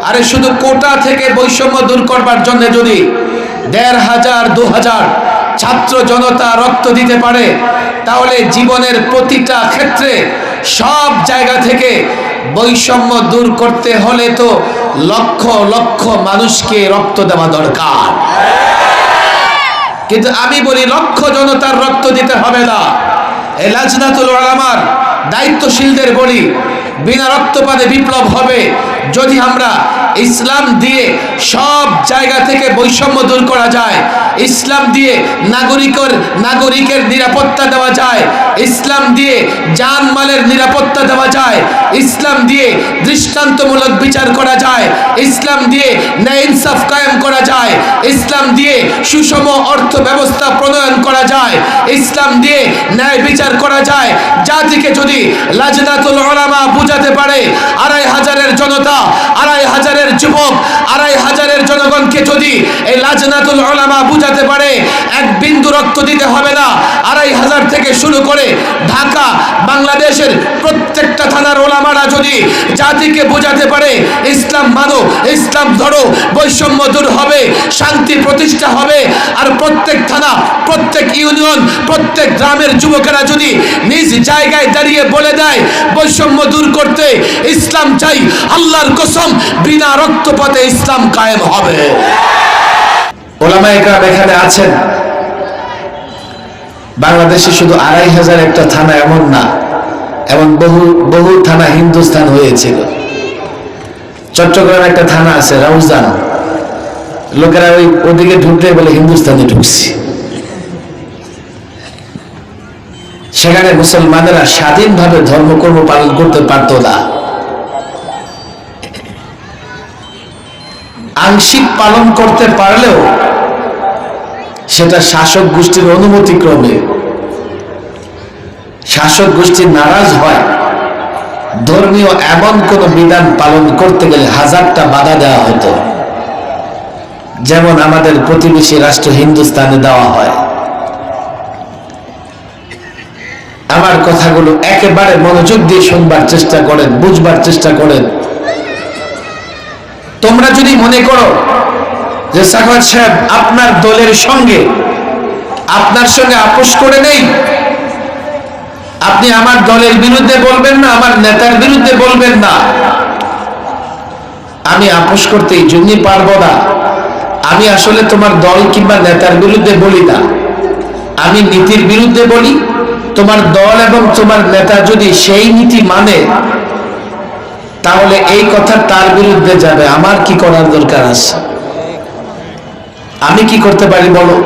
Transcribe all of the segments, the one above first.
আরে শুধু কোটা থেকে বৈষম্য দূর করবার জন্য যদি ১৫০০ ২০০০ ছাত্র জনতা রক্ত দিতে পারে, তাহলে জীবনের প্রতিটা ক্ষেত্রে সব জায়গা থেকে বৈষম্য দূর করতে হলে তো লক্ষ লক্ষ মানুষকে রক্ত দেওয়া দরকার। কিন্তু আমি বলি লক্ষ জনতার রক্ত দিতে হবে না। এই লাজনাতুল উলামার দায়িত্বশীলদের বলি, বিনা রক্তপাতে বিপ্লব হবে যদি আমরা ইসলাম দিয়ে সব জায়গা থেকে বৈষম্য দূর করা যায়, ইসলাম দিয়ে নাগরিকের নিরাপত্তা দেওয়া যায়, ইসলাম দিয়ে জানমালের নিরাপত্তা দেওয়া যায়, ইসলাম দিয়ে দৃষ্টান্তমূলক বিচার করা যায়, ইসলাম দিয়ে ন্যায় ইনসাফ কায়েম করা যায়, ইসলাম দিয়ে সুষম অর্থ ব্যবস্থা প্রণয়ন করা যায়, ইসলাম দিয়ে ন্যায় বিচার করা যায়। জাতিকে যদি লাজনাতুল উলামা বুঝাতে পারে, ২৫০০-এর জনতা, ২৫০০-এর যুবক, ২৫০০-এর জনগণকে যদি এই লাজনাতুল উলামা বুঝাতে পারে, এক বিন্দু রক্ত দিতে হবে না। ২৫০০ থেকে শুরু করে ঢাকা, বাংলাদেশের প্রত্যেকটা থানার ওলামারা যদি জাতিকে বোঝাতে পারে ইসলাম মানো, ইসলাম ধরো, বৈষম্য দূর হবে, শান্তি প্রতিষ্ঠা হবে। আর প্রত্যেক থানা, প্রত্যেক ইউনিয়ন, প্রত্যেক গ্রামের যুবকেরা যদি নিজ জায়গায় দাঁড়িয়ে বলে দেয় বৈষম্য দূর করতে ইসলাম চাই, আল্লাহর কসম বিনা রক্তপাতে ইসলাম কায়েম হবে। ওলামায়ে কেরাম এখানে আছেন। বাংলাদেশে শুধু ২৫০০ একটা থানা এমন না, এমন বহু বহু থানা হিন্দুস্তান হয়েছিল। চট্টগ্রামে একটা থানা আছে রাউজান, লোকেরা ওদিকে ঢুকলে বলে হিন্দুস্তানে ঢুকছি। সেখানে মুসলমানেরা স্বাধীনভাবে ধর্মকর্ম পালন করতে পারত না। আংশিক পালন করতে পারলেও সেটা শাসক গোষ্ঠীর অনুমতি ক্রমে। শাসক গোষ্ঠী নারাজ হয়, ধর্মীয় এমন কোন বিধান পালন করতে গেলে ১০০০টা বাধা দেওয়া হতো, যেমন আমাদের প্রতিবেশী রাষ্ট্র হিন্দুস্তানে দেওয়া হয়। আমার কথাগুলো একেবারে মনোযোগ দিয়ে শুনবার চেষ্টা করেন, বুঝবার চেষ্টা করেন। তোমরা যদি মনে করো যে সাখাওয়াত সাহেব আপনার দলের সঙ্গে, আপনার সঙ্গে আপোষ করে নেই, আপনি আমার দলের বিরুদ্ধে বলবেন না, আমার নেতার বিরুদ্ধে বলবেন না। আমি আপোষ করতে এই জন্যই পারবো না, আমি আসলে তোমার দল কিংবা নেতার বিরুদ্ধে বলি না, আমি নীতির বিরুদ্ধে বলি। তোমার দল এবং তোমার নেতা যদি সেই নীতি মানে, তাহলে এই কথা তার বিরুদ্ধে যাবে। আমার কি করার দরকার আছে? আমি কি করতে পারি বলো?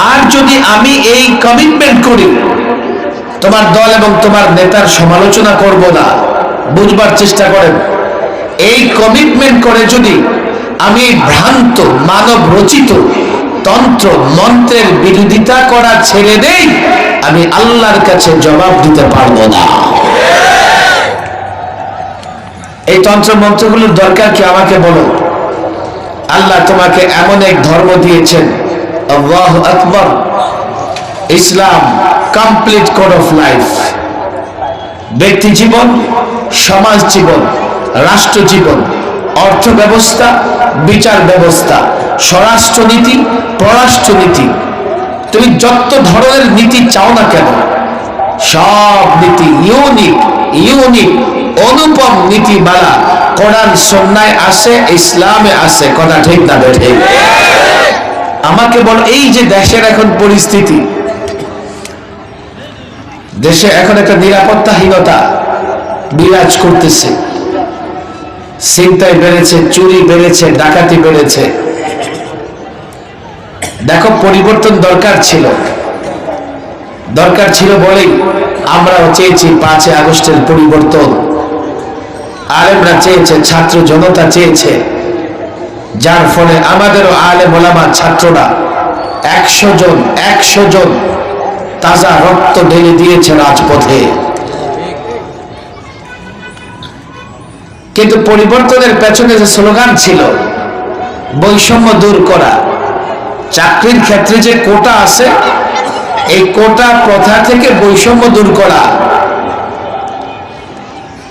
আর যদি আমি এই কমিটমেন্ট করি, তোমার দল এবং তোমার নেতার সমালোচনা করব না, বুঝবার চেষ্টা করেন। এই কমিটমেন্ট করে যদি আমি ভ্রান্ত মানব রচিত তন্ত্র মন্ত্রের বিরোধিতা করা ছেড়ে দেই, আমি আল্লাহর কাছে জবাব দিতে পারবো না। এই তন্ত্র মন্ত্রগুলোর দরকার কি আমাকে বলো? আল্লাহ তোমাকে এমন এক ধর্ম দিয়েছেন, আল্লাহু আকবার, ইসলাম কমপ্লিট কোড অফ লাইফ। ব্যক্তি জীবন, সমাজ জীবন, রাষ্ট্র জীবন, অর্থ ব্যবস্থা, বিচার ব্যবস্থা, স্বরাষ্ট্রনীতি, পররাষ্ট্রনীতি, তুমি যত ধরনের নীতি চাও না কেন, সব নীতি ইউনিক অনুপম নীতিমালা কোরআন সুন্নাহয় আছে, ইসলামে আছে। কথা ঠিক না ঠিক? আমাকে বল, এই যে দেশের এখন পরিস্থিতি, দেশে এখন একটা নিরাপত্তাহীনতা বিরাজ করতেছে, ছিনতাই বেড়েছে, চুরি বেড়েছে, ডাকাতি বেড়েছে। দেখো, পরিবর্তন দরকার ছিল বলেই আমরাও চেয়েছি ৫ই আগস্টের পরিবর্তন, আলেমরা চেয়েছে, ছাত্র জনতা চেয়েছে, যার ফলে আমাদেরও আলেম ওলামা ছাত্ররা ১০০ জন তাজা রক্ত ঢেলে দিয়েছে রাজপথে। কিন্তু পরিবর্তনের পেছনে যে স্লোগান ছিল বৈষম্য দূর করা, চাকরির ক্ষেত্রে যে কোটা আছে, এই কোটা প্রথা থেকে বৈষম্য দূর করা,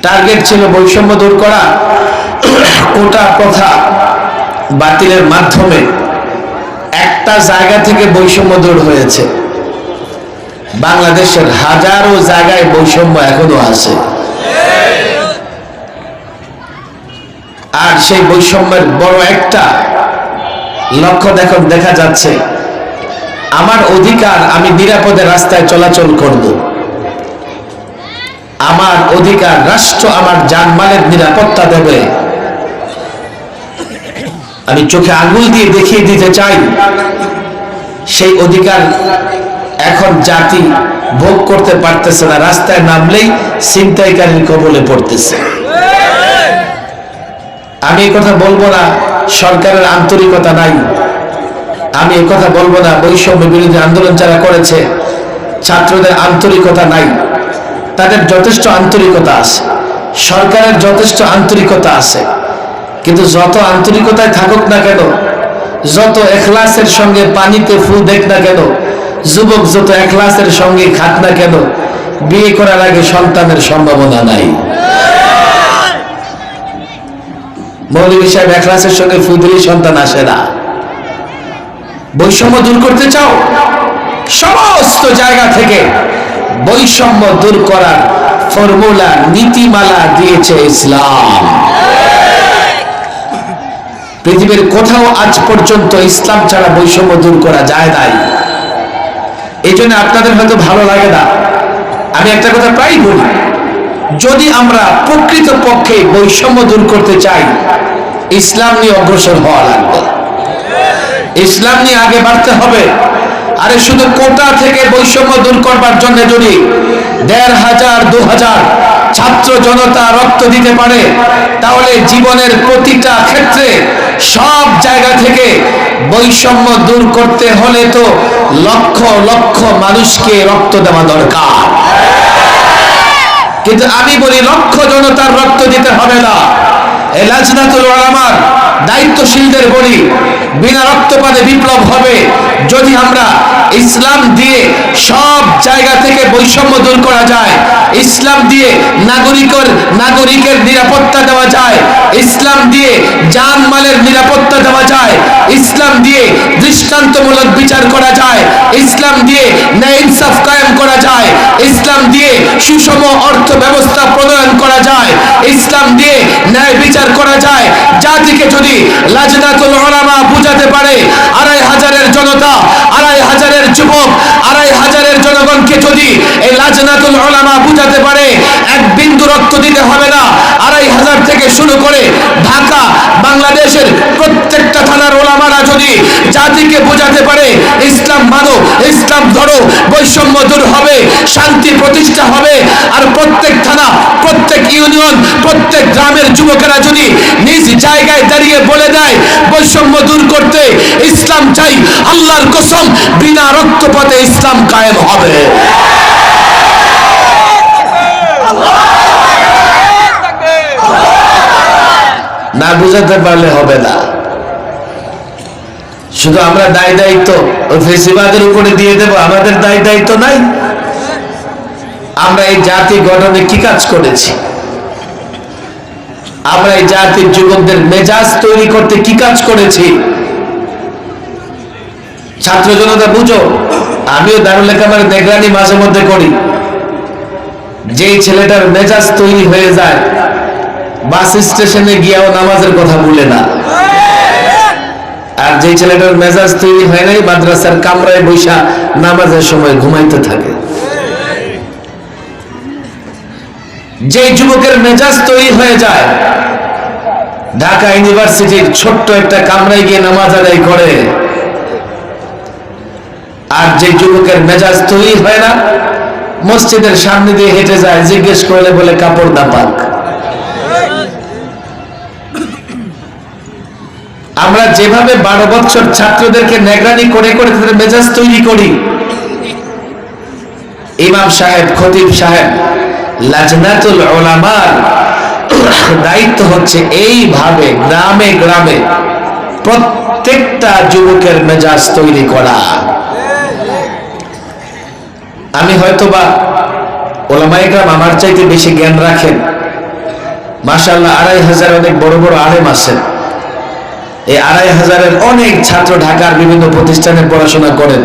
টার্গেট ছিল বৈষম্য দূর করা। কোটা প্রথা বাতিলের মাধ্যমে একটা জায়গা থেকে বৈষম্য দূর হয়েছে। বাংলাদেশের হাজারো জায়গায় বৈষম্য এখনো আছে, আর সেই বৈষম্যের বড় একটা লক্ষ্য এখন দেখা যাচ্ছে, আমার অধিকার আমি নিরাপদে রাস্তায় চলাচল করব, আমার অধিকার রাষ্ট্র আমার জানমালের নিরাপত্তা দেবে। আমি চোখে আঙুল দিয়ে দেখিয়ে দিতে চাই, সেই অধিকার এখন জাতি ভোগ করতে পারতেছে না। রাস্তায় নামলেই ছিনতাইকারীর কবলে পড়তেছে। আমি এই কথা বলবো না সরকারের আন্তরিকতা নাই, আমি এই কথা বলবো না বৈষম্য বিরোধী আন্দোলন যারা করেছে ছাত্রদের আন্তরিকতা নাই। তাদের যথেষ্ট আন্তরিকতা আছে, সরকারের যথেষ্ট আন্তরিকতা আছে, কিন্তু যত আন্তরিকতায় থাকুক না কেন, যত এখলাসের সঙ্গে পানিতে ফু দেখ না কেন, যুবক যত এখলাসের সঙ্গে খাক না কেন, বিয়ে করার আগে সন্তানের সম্ভাবনা নাই। মৌলভী সাহেব এখলাসের সঙ্গে ফু দিলেই সন্তান আসে না। বৈষম্য দূর করতে চাও, সমস্ত জায়গা থেকে বৈষম্য দূর করার ফর্মুলা নীতিমালা দিয়েছে ইসলাম। পৃথিবীর কোথাও আজ পর্যন্ত ইসলাম ছাড়া বৈষম্য দূর করা যায় নাই। এই জন্য আপনাদের হয়তো ভালো লাগে না, আমি একটা কথা প্রায় বলি, যদি আমরা প্রকৃত পক্ষে বৈষম্য দূর করতে চাই, ইসলাম নিয়ে অগ্রসর হওয়া লাগবে, ইসলাম নিয়ে আগে বাড়তে হবে। আরে শুধু কোটা থেকে বৈষম্য দূর করবার জন্য যদি ১,৫০০ ২,০০০ ছাত্র জনতা রক্ত দিতে পারে, তাহলে জীবনের প্রতিটা ক্ষেত্রে সব জায়গা থেকে বৈষম্য দূর করতে হলে তো লক্ষ লক্ষ মানুষকে রক্ত দেওয়া দরকার। কিন্তু আমি বলি লক্ষ জনতার রক্ত দিতে হবে না। এই লাজনাতুল উলামার দায়িত্বশীলদের বলি, বিনা রক্তপাতে বিপ্লব হবে যদি আমরা ইসলাম দিয়ে সব জায়গা থেকে বৈষম্য দূর করা যায়, ইসলাম দিয়ে নাগরিকের নিরাপত্তা দেওয়া যায়, ইসলাম দিয়ে জানমালের নিরাপত্তা দেওয়া যায়, ইসলাম দিয়ে দৃষ্টান্তমূলক বিচার করা যায়, ইসলাম দিয়ে ন্যায় ইনসাফ কায়েম করা যায়, ইসলাম দিয়ে সুষম অর্থ ব্যবস্থা প্রণয়ন করা যায়, ইসলাম দিয়ে ন্যায় বিচার করা যায়। জাতিকে যদি লাজনাতুল উলামা বুঝাতে পারে, ২,৫০০-এর জনতা, ২,৫০০-এর যুবক, ২,৫০০-এর জনগণকে যদি এই লাজনাতুল উলামা বুঝাতে পারে, এক বিন্দু রক্ত দিতে হবে না। ২,৫০০ থেকে শুরু করে ঢাকা, বাংলাদেশের প্রত্যেকটা থানার ওলামারা যদি জাতিকে বোঝাতে পারে ইসলাম মানো, ইসলাম ধরো, বৈষম্য দূর হবে, শান্তি প্রতিষ্ঠা হবে। আর প্রত্যেক থানা, প্রত্যেক ইউনিয়ন, প্রত্যেক গ্রামের যুবকেরা যদি নিজ জায়গায় দাঁড়িয়ে বলে দেয় বৈষম্য দূর করতে ইসলাম চাই, আল্লাহর কসম বিনা রক্তপাতে ইসলাম কায়েম হবে। না বুঝাতে পারলে হবে না। শুধু আমরা দায় দায়িত্ব ওই ফেসিবাদের উপরে দিয়ে দেব, আমাদের দায় দায়িত্ব নাই। আমরা এই জাতি গঠনে কি কাজ করেছি? আমরা এই জাতির যুবকদের মেজাজ তৈরি করতে কি কাজ করেছি? ছাত্র জনতা বুঝো, আমিও দারুল ইকরামের নিগরানি মাঝে মধ্যে করি। যেই ছেলেটার মেজাজ তৈরি হয়ে যায়, বাস স্টেশনে গিয়েও নামাজের কথা ভুলে না, আর যে ছেলেটার মেজাজ তৈরি হয় নাই, মাদ্রাসার কামরায় বৈশা নামাজের সময় ঘুমাইতে থাকে। যে যুবকের মেজাজ তৈরি হয়ে যায়, ঢাকা ইউনিভার্সিটির ছোট্ট একটা কামরায় গিয়ে নামাজ আদায় করে। আর যে যুবকের মেজাজ তৈরি হয় না, মসজিদের সামনে দিয়ে হেঁটে যায়, জিজ্ঞেস করলে বলে কাপড় নাপাক। আমরা যেভাবে 12 বছর ছাত্রদেরকে নেগরানি করে করে তাদের মেজাজ তৈরি করি, ইমাম সাহেব, খতিব সাহেব, লাজনাতুল উলামার দায়িত্ব হচ্ছে এইভাবে গ্রামে গ্রামে প্রত্যেকটা যুবকের মেজাজ তৈরি করা। আমি হয়তোবা ওলামায়ে কেরাম আমার চাইতে বেশি জ্ঞান রাখেন, মাশাআল্লাহ 2500 অনেক বড় বড় আলেম আছেন। এই 2500-এর অনেক ছাত্র ঢাকার বিভিন্ন প্রতিষ্ঠানে পড়াশোনা করেন।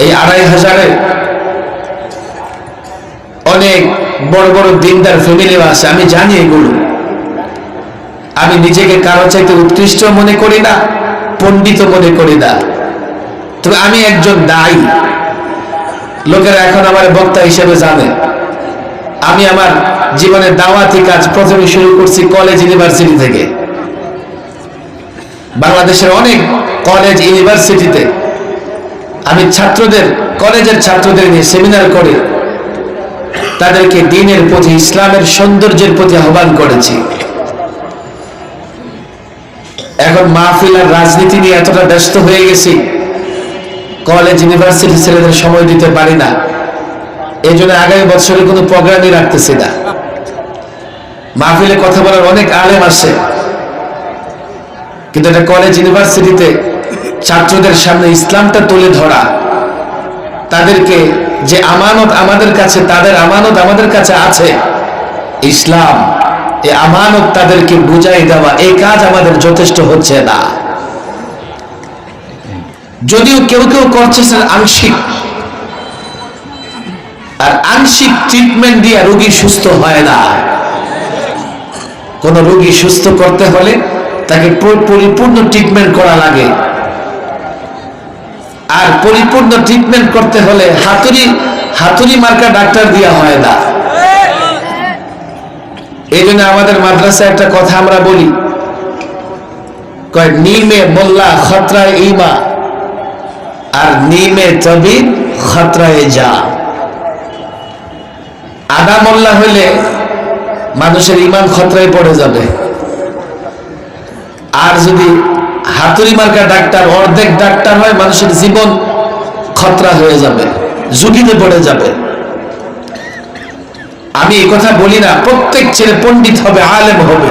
এই 2500-এ অনেক বড় বড় দিনদার ফ্যামিলিও আছে, আমি জানি এগুলো। আমি নিজেকে কারো চাইতে উৎকৃষ্ট মনে করি না, পণ্ডিত মনে করি না, তবে আমি একজন দায়ী। লোকেরা এখন আমার বক্তা হিসেবে জানে। আমি আমার জীবনের দাওয়াতি কাজ প্রথমে শুরু করছি কলেজ ইউনিভার্সিটি থেকে। বাংলাদেশের অনেক কলেজ ইউনিভার্সিটিতে আমি ছাত্রদের, কলেজের ছাত্রদের নিয়ে সেমিনার করে তাদেরকে দ্বীনের প্রতি, ইসলামের সৌন্দর্যের প্রতি আহ্বান করেছি। এখন মাহফিল আর রাজনীতি নিয়ে এতটা ব্যস্ত হয়ে গেছি, কলেজ ইউনিভার্সিটি ছেলেদের সময় দিতে পারি না। এই জন্য আগামী বছরে কোনো প্রোগ্রামই রাখতেছি না। মাহফিলে কথা বলার অনেক আলেম আসে, কিন্তু এটা কলেজ ইউনিভার্সিটিতে ছাত্রদের সামনে ইসলামটা তুলে ধরা, তাদেরকে যে আমানত আমাদের কাছে, তাদের আমানত আমাদের কাছে আছে ইসলাম, এই আমানত তাদেরকে বুঝাই দেওয়া, এই কাজ আমাদের যথেষ্ট হচ্ছে না। যদিও কেউ কেউ করছেন আংশিক, আর আংশিক ট্রিটমেন্ট দিয়ে রোগী সুস্থ হয় না। কোন রোগী সুস্থ করতে হলে তাকে পরিপূর্ণ ট্রিটমেন্ট করা লাগে, আর পরিপূর্ণ ট্রিটমেন্ট করতে হলে হাতুড়ি মার্কা ডাক্তার দেওয়া হয় না। এই জন্য আমাদের মাদ্রাসায় একটা কথা আমরা বলি, কয় নিমে মোল্লা খতরায় ইমা, আর নিমে তবিব খতরায় যা। আদা মোল্লা হইলে মানুষের ইমান খতরায় পড়ে যাবে, আর যদি হাতুড়ি মার্কা ডাক্তার, অর্ধেক ডাক্তার হয়, মানুষের জীবন খতরা হয়ে যাবে, ঝুঁকিতে পড়ে যাবে। আমি এই কথা বলি না প্রত্যেক ছেলে পণ্ডিত হবে, আলেম হবে,